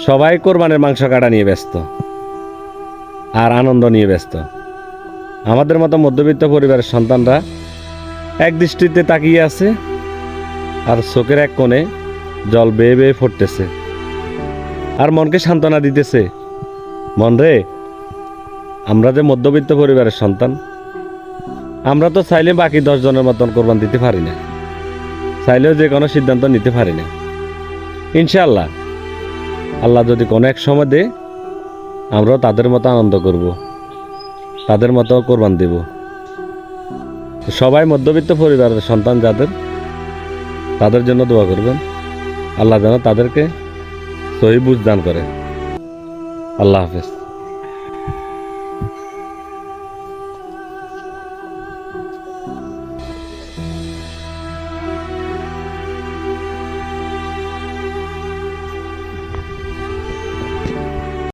সবাই কোরবানির মাংস কাটা নিয়ে ব্যস্ত আর আনন্দ নিয়ে ব্যস্ত। আমাদের মতো মধ্যবিত্ত পরিবারের সন্তানরা এক দৃষ্টিতে তাকিয়ে আছে আর চোখের এক কোণে জল বেয়ে বেয়ে ফুটতেছে আর মনকে সান্ত্বনা দিতেছে, মন রে, আমরা যে মধ্যবিত্ত পরিবারের সন্তান, আমরা তো চাইলে বাকি 10 জনের মতন কোরবান দিতে পারি না, চাইলেও যে কোনো সিদ্ধান্ত নিতে পারি না। ইনশাআল্লাহ আল্লাহ যদি কোনো এক সময় দে, আমরাও তাদের মতো আনন্দ করব, তাদের মতো কোরবান দেব। সবাই মধ্যবিত্ত পরিবারের সন্তান যাদের, তাদের জন্য দোয়া করবেন, আল্লাহ যেন তাদেরকে সহি বুঝ দান করে। আল্লাহ হাফেজ।